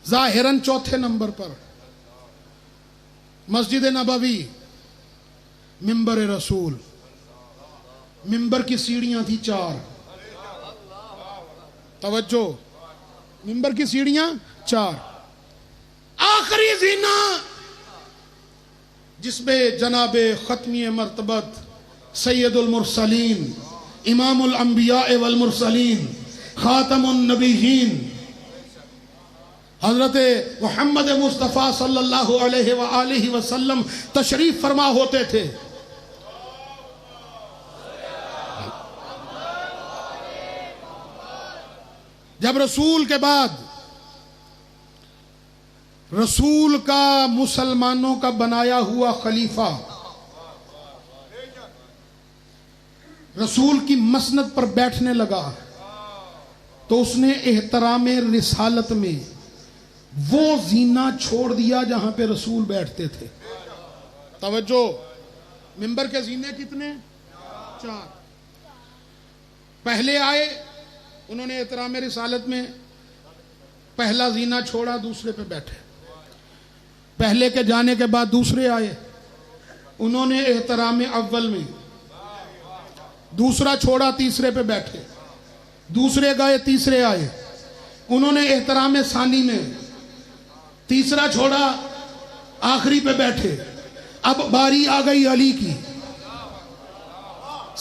ظاہراً چوتھے نمبر پر مسجد نبوی، منبر رسول، منبر کی سیڑھیاں تھی 4. توجہ، منبر کی سیڑھیاں 4. آخری زینہ جس میں جناب ختمی مرتبت سید المرسلین، امام الانبیاء والمرسلین، خاتم النبیین حضرت محمد مصطفیٰ صلی اللہ علیہ وآلہ وسلم تشریف فرما ہوتے تھے. جب رسول کے بعد رسول کا مسلمانوں کا بنایا ہوا خلیفہ رسول کی مسند پر بیٹھنے لگا تو اس نے احترام رسالت میں وہ زینہ چھوڑ دیا جہاں پہ رسول بیٹھتے تھے. توجہ، منبر کے زینے کتنے؟ 4. پہلے آئے، انہوں نے احترام رسالت میں پہلا زینہ چھوڑا، دوسرے پہ بیٹھے. پہلے کے جانے کے بعد دوسرے آئے، انہوں نے احترام اول میں دوسرا چھوڑا، تیسرے پہ بیٹھے. دوسرے گئے، تیسرے آئے، انہوں نے احترام ثانی میں تیسرا چھوڑا، آخری پہ بیٹھے. اب باری آ گئی علی کی.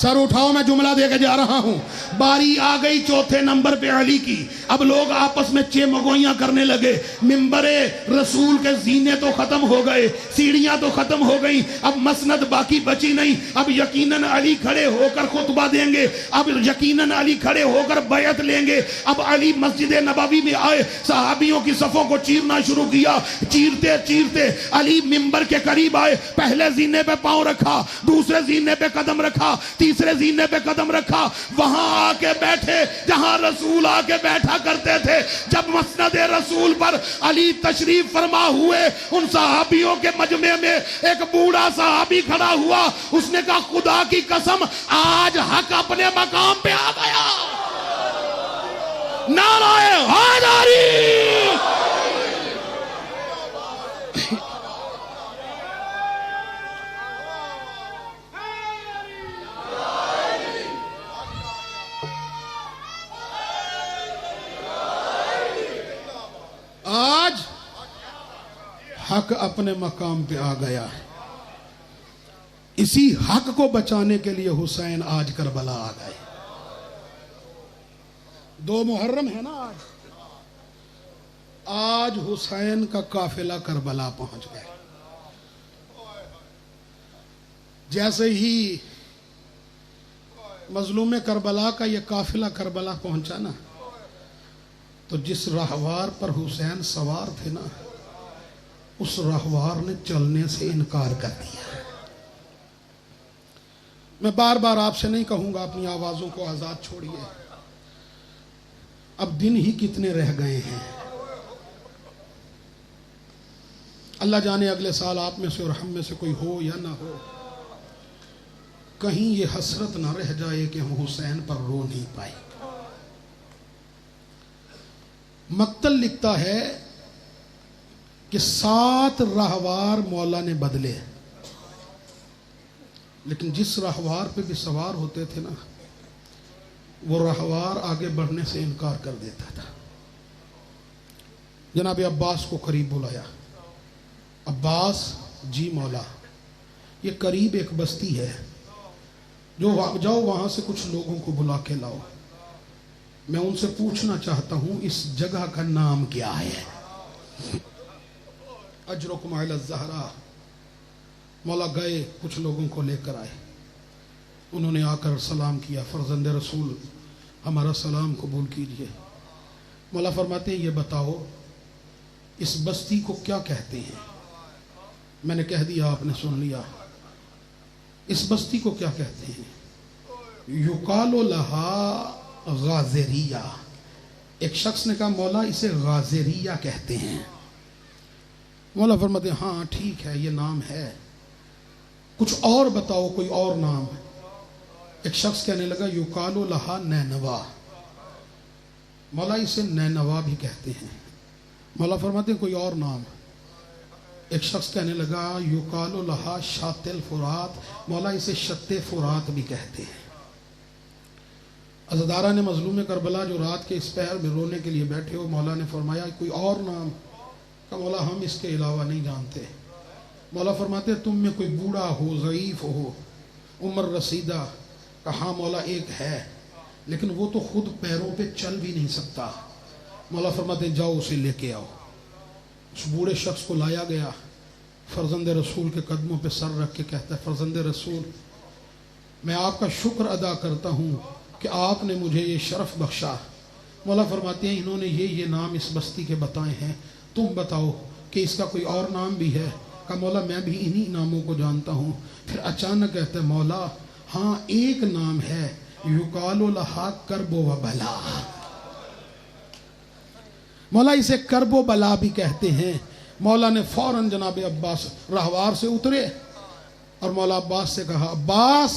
سر اٹھاؤ، میں جملہ دے کے جا رہا ہوں. باری آ گئی چوتھے نمبر پہ علی کی. اب لوگ آپس میں چمگوئیاں کرنے لگے. ممبر رسول کے زینے تو ختم ہو گئے، سیڑھیاں تو ختم ہو گئیں، اب مسند باقی بچی نہیں. اب یقیناً علی کھڑے ہو کر خطبہ دیں گے، اب یقیناً علی کھڑے ہو کر بیعت لیں گے. اب علی مسجد نبوی میں آئے، صحابیوں کی صفوں کو چیرنا شروع کیا. چیرتے چیرتے علی ممبر کے قریب آئے، پہلے زینے پہ پاؤں رکھا، دوسرے زینے پہ قدم رکھا، تیسرے زینے پہ قدم رکھا، وہاں آ کے بیٹھے جہاں رسول آ کے بیٹھا کرتے تھے. جب مسند رسول پر علی تشریف فرما ہوئے، ان صحابیوں کے مجمع میں ایک بوڑھا صحابی کھڑا ہوا. اس نے کہا خدا کی قسم آج حق اپنے مقام پہ آ گیا. نعرہ حیدری. آج حق اپنے مقام پہ آ گیا ہے. اسی حق کو بچانے کے لیے حسین آج کربلا آ گئے. 2 محرم ہے نا آج حسین کا قافلہ کربلا پہنچ گئے. جیسے ہی مظلوم کربلا کا یہ قافلہ کربلا پہنچا نا، تو جس راہوار پر حسین سوار تھے نا، اس راہوار نے چلنے سے انکار کر دیا. میں بار بار آپ سے نہیں کہوں گا اپنی آوازوں کو آزاد چھوڑیے. اب دن ہی کتنے رہ گئے ہیں. اللہ جانے اگلے سال آپ میں سے اور ہم میں سے کوئی ہو یا نہ ہو، کہیں یہ حسرت نہ رہ جائے کہ ہم حسین پر رو نہیں پائے. مقتل لکھتا ہے کہ 7 راہوار مولا نے بدلے، لیکن جس راہوار پہ بھی سوار ہوتے تھے نا، وہ راہوار آگے بڑھنے سے انکار کر دیتا تھا. جناب عباس کو قریب بلایا. عباس، جی مولا، یہ قریب ایک بستی ہے، جاؤ وہاں سے کچھ لوگوں کو بلا کے لاؤ. میں ان سے پوچھنا چاہتا ہوں اس جگہ کا نام کیا ہے. اجرکم علی الزہرا. مولا گئے، کچھ لوگوں کو لے کر آئے. انہوں نے آ کر سلام کیا. فرزند رسول ہمارا سلام قبول کیجئے. مولا فرماتے ہیں یہ بتاؤ اس بستی کو کیا کہتے ہیں. میں نے کہہ دیا، آپ نے سن لیا. اس بستی کو کیا کہتے ہیں؟ یقال لہا غازریہ. ایک شخص نے کہا مولا اسے غازریہ کہتے ہیں. مولا فرماتے ہیں ہاں ٹھیک ہے، یہ نام ہے، کچھ اور بتاؤ، کوئی اور نام. ایک شخص کہنے لگا یقال لہا نینوا. مولا اسے نینوا بھی کہتے ہیں. مولا فرماتے ہیں کوئی اور نام. ایک شخص کہنے لگا یقال لہا شاط الفرات. مولا اسے شط فرات بھی کہتے ہیں. عزادارہ نے مظلوم کربلا جو رات کے اس پہر میں رونے کے لیے بیٹھے ہو، مولا نے فرمایا کوئی اور نام؟ کہ مولا ہم اس کے علاوہ نہیں جانتے. مولا فرماتے تم میں کوئی بوڑھا ہو، ضعیف ہو، عمر رسیدہ؟ کہا مولا ایک ہے، لیکن وہ تو خود پیروں پہ چل بھی نہیں سکتا. مولا فرماتے جاؤ اسے لے کے آؤ. اس بوڑھے شخص کو لایا گیا. فرزند رسول کے قدموں پہ سر رکھ کے کہتا ہے فرزند رسول میں آپ کا شکر ادا کرتا ہوں کہ آپ نے مجھے یہ شرف بخشا مولا فرماتے ہیں انہوں نے یہ نام اس بستی کے بتائے ہیں، تم بتاؤ کہ اس کا کوئی اور نام بھی ہے؟ کہا مولا میں بھی انہی ناموں کو جانتا ہوں۔ پھر اچانک کہتے ہیں مولا ہاں ایک نام ہے، یقال لہا کرب و بلا، مولا اسے کرب و بلا بھی کہتے ہیں۔ مولا نے فوراً جناب عباس راہوار سے اترے اور مولا عباس سے کہا عباس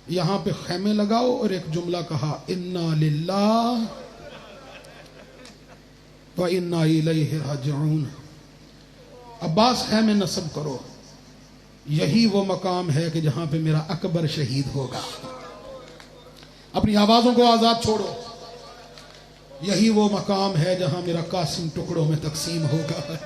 یہاں پہ خیمے لگاؤ، اور ایک جملہ کہا انا للہ و انا الیہ راجعون۔ عباس خیمے نصب کرو، یہی وہ مقام ہے کہ جہاں پہ میرا اکبر شہید ہوگا۔ اپنی آوازوں کو آزاد چھوڑو، یہی وہ مقام ہے جہاں میرا قاسم ٹکڑوں میں تقسیم ہوگا۔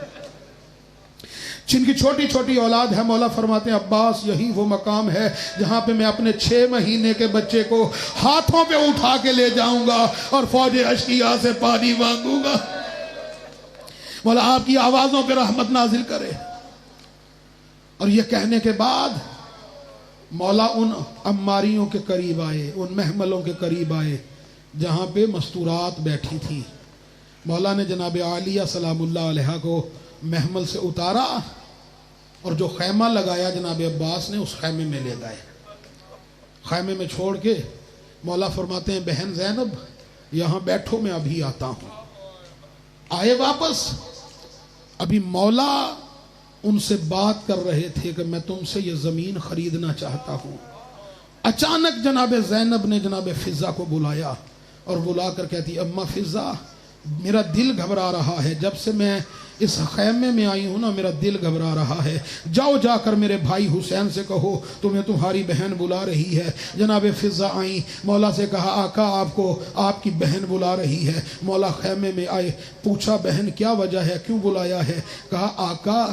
جن کی چھوٹی چھوٹی اولاد ہے مولا فرماتے ہیں عباس یہی وہ مقام ہے جہاں پہ میں اپنے 6 مہینے کے بچے کو ہاتھوں پہ اٹھا کے لے جاؤں گا اور فوج اشقیاء سے پانی مانگوں گا۔ مولا آپ کی آوازوں پہ رحمت نازل کرے۔ اور یہ کہنے کے بعد مولا ان عماریوں کے قریب آئے، ان محملوں کے قریب آئے جہاں پہ مستورات بیٹھی تھی۔ مولا نے جناب عالیہ سلام اللہ علیہ کو محمل سے اتارا اور جو خیمہ لگایا جناب عباس نے اس خیمے میں لے گئے۔ خیمے میں چھوڑ کے مولا فرماتے ہیں بہن زینب یہاں بیٹھو میں ابھی آتا ہوں۔ آئے واپس، ابھی مولا ان سے بات کر رہے تھے کہ میں تم سے یہ زمین خریدنا چاہتا ہوں۔ اچانک جناب زینب نے جناب فضہ کو بلایا اور بلا کر کہتی اماں فضہ میرا دل گھبرا رہا ہے، جب سے میں اس خیمے میں آئی ہوں نا میرا دل گھبرا رہا ہے، جاؤ جا کر میرے بھائی حسین سے کہو تمہیں تمہاری بہن بلا رہی ہے۔ جناب فضہ آئیں، مولا سے کہا آقا آپ کو آپ کی بہن بلا رہی ہے۔ مولا خیمے میں آئے، پوچھا بہن کیا وجہ ہے، کیوں بلایا ہے؟ کہا آقا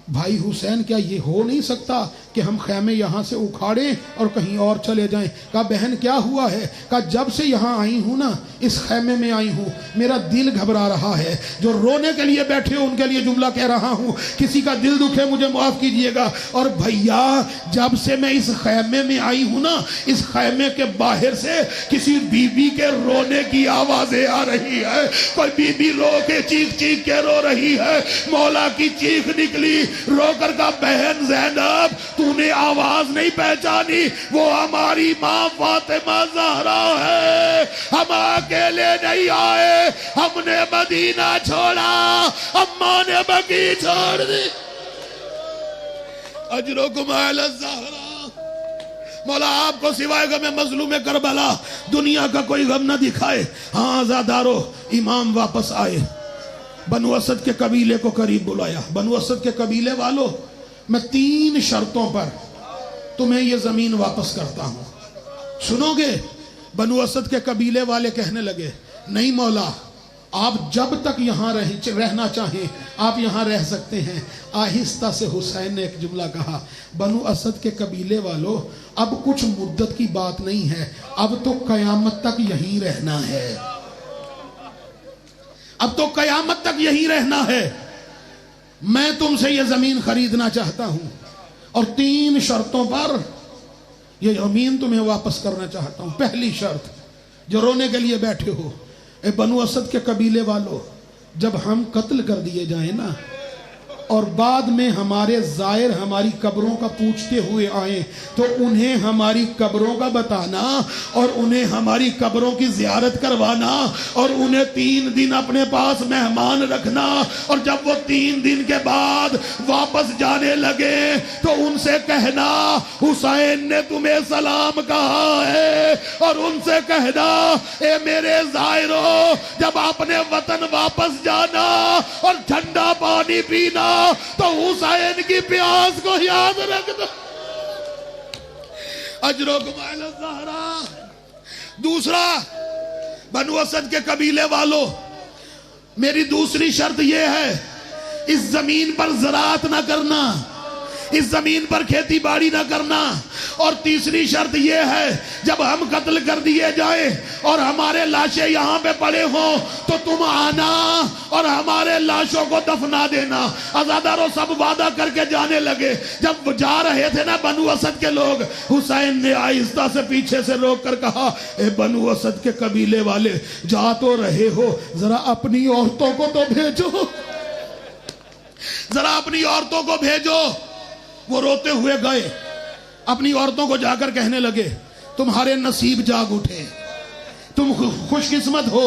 بھائی حسین کیا یہ ہو نہیں سکتا کہ ہم خیمے یہاں سے اکھاڑیں اور کہیں اور چلے جائیں؟ کہا بہن کیا ہوا ہے؟ کہا جب سے یہاں آئی ہوں نا اس خیمے میں آئی ہوں میرا دل گھبرا رہا ہے۔ جو رونے کے لیے بیٹھے ہو ان کے لیے جملہ کہہ رہا ہوں، کسی کا دل دکھے مجھے معاف کیجئے گا۔ اور بھیا جب سے میں اس خیمے میں آئی ہوں نا اس خیمے کے باہر سے کسی بی بی کے رونے کی آوازیں آ رہی ہے، کوئی بی بی رو کے چیخ چیخ کے رو رہی ہے۔ مولا کی چیخ نکلی، رو کر کا بہن زینب تو نے آواز نہیں پہچانی، وہ ہماری ماں فاطمہ زہرا ہے، ہم اکیلے نہیں آئے، ہم نے مدینہ چھوڑا، اماں نے بقی چھوڑ دی۔ اجرکم علی الزہرا۔ مولا آپ کو سوائے غم مظلوم کربلا دنیا کا کوئی غم نہ دکھائے۔ ہاں عزادارو امام واپس آئے، بنو اسد کے قبیلے کو قریب بلایا۔ بنو اسد کے قبیلے والو میں 3 شرطوں پر تمہیں یہ زمین واپس کرتا ہوں، سنو گے؟ بنو اسد کے قبیلے والے کہنے لگے نہیں مولا آپ جب تک یہاں رہنا چاہیں آپ یہاں رہ سکتے ہیں۔ آہستہ سے حسین نے ایک جملہ کہا بنو اسد کے قبیلے والو اب کچھ مدت کی بات نہیں ہے، اب تو قیامت تک یہیں رہنا ہے، اب تو قیامت تک یہی رہنا ہے۔ میں تم سے یہ زمین خریدنا چاہتا ہوں اور 3 شرطوں پر یہ زمین تمہیں واپس کرنا چاہتا ہوں۔ پہلی شرط، جو رونے کے لیے بیٹھے ہو اے بنو اسد کے قبیلے والو، جب ہم قتل کر دیے جائیں نا اور بعد میں ہمارے زائر ہماری قبروں کا پوچھتے ہوئے آئیں تو انہیں ہماری قبروں کا بتانا اور انہیں ہماری قبروں کی زیارت کروانا اور انہیں 3 دن اپنے پاس مہمان رکھنا، اور جب وہ 3 دن کے بعد واپس جانے لگے تو ان سے کہنا حسین نے تمہیں سلام کہا ہے، اور ان سے کہنا اے میرے زائروں جب اپنے وطن واپس جانا اور ٹھنڈا پانی پینا تو حسین کی پیاس کو یاد رکھ دو۔ اجرکم علی الزہرا۔ دوسرا، بنو اسد کے قبیلے والو میری دوسری شرط یہ ہے اس زمین پر زراعت نہ کرنا، اس زمین پر کھیتی باڑی نہ کرنا. اور تیسری شرط یہ ہے جب ہم قتل کر دیے جائیں اور ہمارے لاشیں یہاں پہ پڑے ہوں تو تم آنا اور ہمارے لاشوں کو دفنا دینا. عزاداروں سب وعدہ کر کے جانے لگے. جب جا رہے تھے نا بنو اسد کے لوگ, حسین نے آہستہ سے پیچھے سے روک کر کہا, اے بنو اسد کے قبیلے والے, جا تو رہے ہو, ذرا اپنی عورتوں کو تو بھیجو, ذرا اپنی عورتوں کو بھیجو. وہ روتے ہوئے گئے, اپنی عورتوں کو جا کر کہنے لگے, تمہارے نصیب جاگ اٹھے, تم خوش قسمت ہو,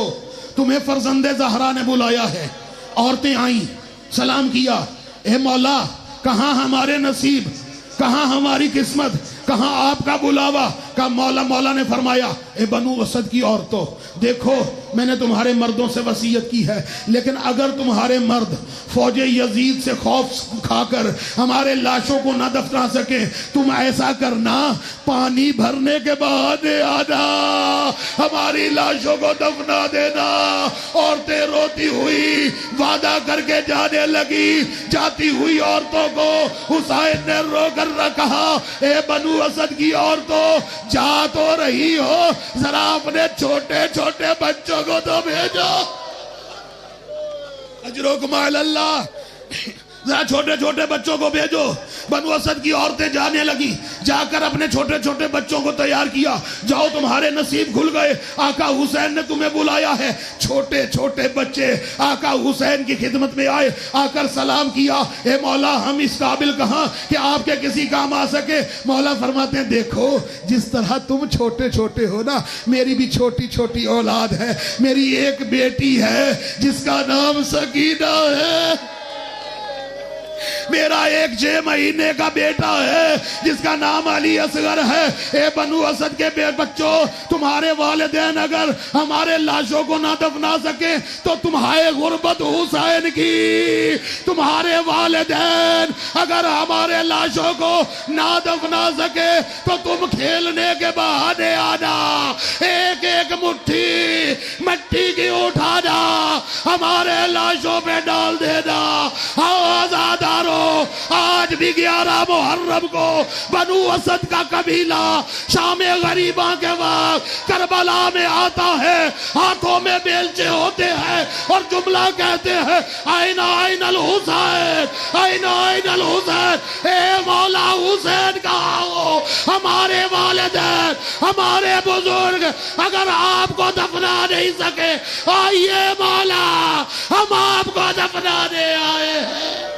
تمہیں فرزند زہرا نے بلایا ہے. عورتیں آئیں, سلام کیا, اے مولا کہاں ہمارے نصیب, کہاں ہماری قسمت, کہاں آپ کا بلاوا. کہا مولا نے فرمایا, اے بنو اسد کی عورتوں, دیکھو میں نے تمہارے مردوں سے وصیت کی ہے, لیکن اگر تمہارے مرد فوج یزید سے خوف کھا کر ہمارے لاشوں کو نہ دفنا سکیں, تم ایسا کرنا, پانی بھرنے کے بہانے آنا, ہماری لاشوں کو دفنا دینا. عورتیں روتی ہوئی وعدہ کر کے جانے لگی. جاتی ہوئی عورتوں کو حسین نے رو کر کہا, اے بنو اسد کی عورتوں, جا تو رہی ہو, ذرا اپنے چھوٹے چھوٹے بچوں کو تو بھیجو. اجرکم علی اللہ, ذرا چھوٹے چھوٹے بچوں کو بھیجو. بنو اسد کی عورتیں جانے لگی, جا کر اپنے چھوٹے چھوٹے بچوں کو تیار کیا. جاؤ تمہارے نصیب کھل گئے, آقا حسین نے تمہیں بلایا ہے. چھوٹے چھوٹے بچے آقا حسین کی خدمت میں آئے, آ کر سلام کیا, اے مولا ہم اس قابل کہاں کہ آپ کے کسی کام آ سکے. مولا فرماتے ہیں, دیکھو جس طرح تم چھوٹے چھوٹے ہو نا, میری بھی چھوٹی چھوٹی اولاد ہے. میری ایک بیٹی ہے جس کا نام سکینہ ہے, میرا ایک 6 مہینے کا بیٹا ہے جس کا نام علی اصغر ہے. اے بنو اسد کے بچوں, تمہارے والدین اگر ہمارے لاشوں کو نہ دفنا سکے تو تمہارے غربت حسین کی, تمہارے والدین اگر ہمارے لاشوں کو نہ دفنا سکے تو تم کھیلنے کے بہانے آنا, ایک ایک مٹھی مٹی کی اٹھانا, ہمارے لاشوں پہ ڈال دینا. آزادارو, آج بھی 11 محرم کو بنو اسد کا قبیلہ شام غریباں کے وقت کربلا میں آتا ہے, ہاتھوں میں بیلچے ہوتے ہیں اور جملہ کہتے ہیں, آئین آئین الحسین, آئین آئین الحسین. اے مولا حسین کہا ہو, ہمارے والدین ہمارے بزرگ اگر آپ کو دفنا نہیں سکے, آئیے مولا ہم آپ کو دفنانے آئے ہیں.